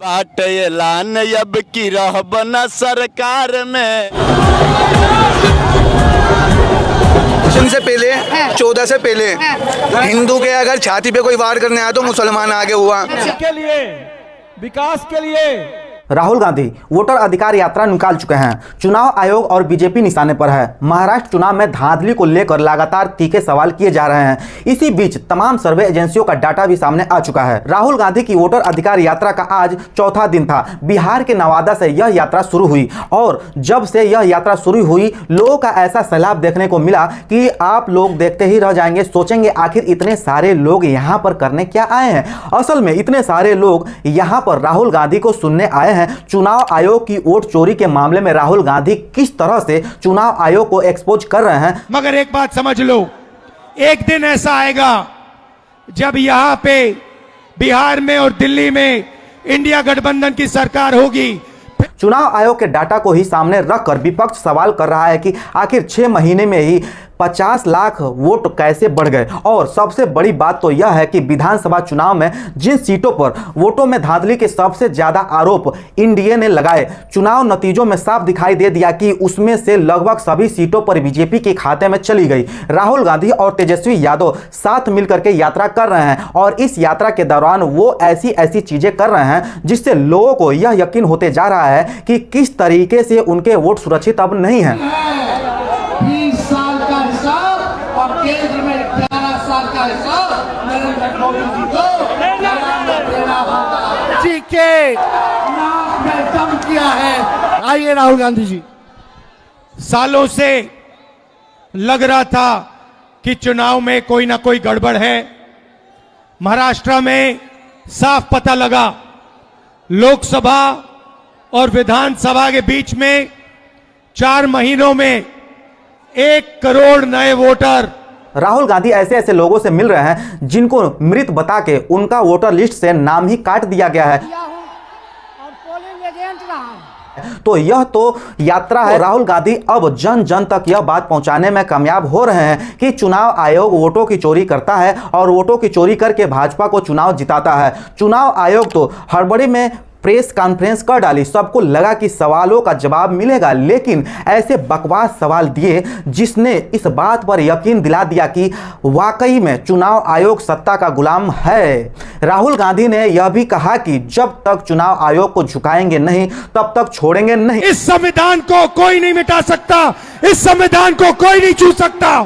बाट ऐलान अब की रहबना सरकार में। से पहले 14 से पहले हिंदू के अगर छाती पे कोई वार करने आया तो मुसलमान आगे हुआ। के लिए, विकास के लिए राहुल गांधी वोटर अधिकार यात्रा निकाल चुके हैं। चुनाव आयोग और बीजेपी निशाने पर है। महाराष्ट्र चुनाव में धांधली को लेकर लगातार तीखे सवाल किए जा रहे हैं। इसी बीच तमाम सर्वे एजेंसियों का डाटा भी सामने आ चुका है। राहुल गांधी की वोटर अधिकार यात्रा का आज चौथा दिन था। बिहार के नवादा से यह यात्रा शुरू हुई और जब से यह यात्रा शुरू हुई लोगों का ऐसा सैलाब देखने को मिला कि आप लोग देखते ही रह जाएंगे, सोचेंगे आखिर इतने सारे लोग यहाँ पर करने क्या आए हैं। असल में इतने सारे लोग यहाँ पर राहुल गांधी को सुनने आए हैं चुनाव आयोग की वोट चोरी के मामले में राहुल गांधी किस तरह से चुनाव आयोग को एक्सपोज कर रहे हैं। मगर एक बात समझ लो, एक दिन ऐसा आएगा जब यहां पे बिहार में और दिल्ली में इंडिया गठबंधन की सरकार होगी। चुनाव आयोग के डाटा को ही सामने रखकर विपक्ष सवाल कर रहा है कि आखिर 6 महीने में ही 50 लाख वोट कैसे बढ़ गए। और सबसे बड़ी बात तो यह है कि विधानसभा चुनाव में जिन सीटों पर वोटों में धांधली के सबसे ज्यादा आरोप एनडीए ने लगाए, चुनाव नतीजों में साफ दिखाई दे दिया कि उसमें से लगभग सभी सीटों पर बीजेपी के खाते में चली गई। राहुल गांधी और तेजस्वी यादव साथ मिलकर के यात्रा कर रहे हैं और इस यात्रा के दौरान वो ऐसी ऐसी चीजें कर रहे हैं जिससे लोगों को यह यकीन होते जा रहा है कि किस तरीके से उनके वोट सुरक्षित अब नहीं है। 20 साल का हिसाब और केंद्र में 11 साल का हिसाब नरेंद्र मोदी जी को देना होगा। जी के नाम में दम किया है। आइए राहुल गांधी जी, सालों से लग रहा था कि चुनाव में कोई ना कोई गड़बड़ है। महाराष्ट्र में साफ पता लगा, लोकसभा और विधानसभा के बीच में 4 महीनों में 1 करोड़ नए वोटर। राहुल गांधी ऐसे ऐसे लोगों से मिल रहे हैं जिनको मृत बता के उनका वोटर लिस्ट से नाम ही काट दिया गया है और पोलिंग एजेंट रहा। तो यह तो यात्रा है। राहुल गांधी अब जन जन तक यह बात पहुंचाने में कामयाब हो रहे हैं कि चुनाव आयोग वोटों की चोरी करता है और वोटों की चोरी करके भाजपा को चुनाव जिताता है। चुनाव आयोग तो हड़बड़ी में प्रेस कॉन्फ्रेंस कर डाली, सबको लगा कि सवालों का जवाब मिलेगा, लेकिन ऐसे बकवास सवाल दिए जिसने इस बात पर यकीन दिला दिया कि वाकई में चुनाव आयोग सत्ता का गुलाम है। राहुल गांधी ने यह भी कहा कि जब तक चुनाव आयोग को झुकाएंगे नहीं तब तक छोड़ेंगे नहीं। इस संविधान को कोई नहीं मिटा सकता, इस संविधान को कोई नहीं छू सकता।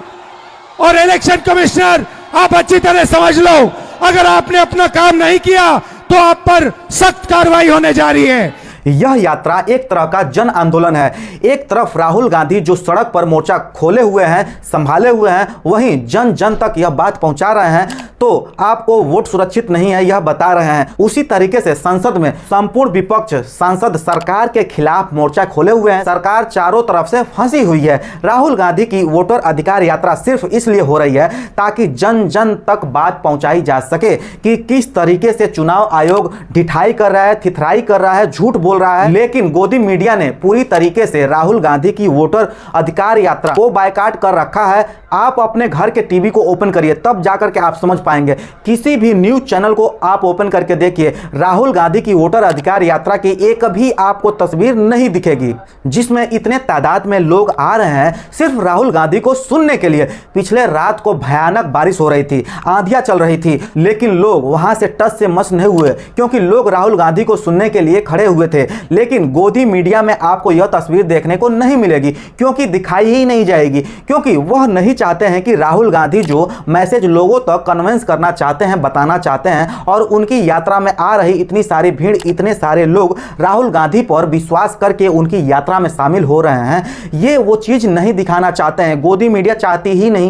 और इलेक्शन कमिश्नर, आप अच्छी तरह समझ लो, अगर आपने अपना काम नहीं किया तो आप पर सख्त कार्रवाई होने जा रही है। यह यात्रा एक तरह का जन आंदोलन है। एक तरफ राहुल गांधी जो सड़क पर मोर्चा खोले हुए हैं, संभाले हुए हैं, वहीं जन जन तक यह बात पहुंचा रहे हैं तो आपको वोट सुरक्षित नहीं है यह बता रहे हैं। उसी तरीके से संसद में संपूर्ण विपक्ष सांसद सरकार के खिलाफ मोर्चा खोले हुए हैं। सरकार चारों तरफ से फंसी हुई है। राहुल गांधी की वोटर अधिकार यात्रा सिर्फ इसलिए हो रही है ताकि जन जन तक बात पहुंचाई जा सके कि किस तरीके से चुनाव आयोग ढिठाई कर रहा है, थिथराई कर रहा है, झूठ बोल रहा है। लेकिन गोदी मीडिया ने पूरी तरीके से राहुल गांधी की वोटर अधिकार यात्रा को बायकॉट कर रखा है। आप अपने घर के टीवी को ओपन करिए, तब जाकर के आप समझ पाएंगे। किसी भी न्यूज चैनल को आप ओपन करके देखिए, राहुल गांधी की वोटर अधिकार यात्रा की एक भी आपको तस्वीर नहीं दिखेगी जिसमें इतने तादाद में लोग आ रहे हैं सिर्फ राहुल गांधी को सुनने के लिए। पिछले रात को भयानक बारिश हो रही थी, आंधियां चल रही थी, लेकिन लोग वहां से टस से मस नहीं हुए क्योंकि लोग राहुल गांधी को सुनने के लिए खड़े हुए थे। लेकिन गोदी मीडिया में आपको यह तस्वीर देखने को नहीं मिलेगी क्योंकि दिखाई ही नहीं जाएगी, क्योंकि वह नहीं चाहते हैं कि राहुल गांधी जो मैसेज लोगों तक कन्विंस करना चाहते हैं, बताना चाहते हैं, और उनकी यात्रा में आ रही इतनी सारी भीड़, इतने सारे लोग राहुल गांधी पर विश्वास करके उनकी यात्रा में शामिल हो रहे हैं, ये वो चीज नहीं दिखाना चाहते हैं। गोदी मीडिया चाहती ही नहीं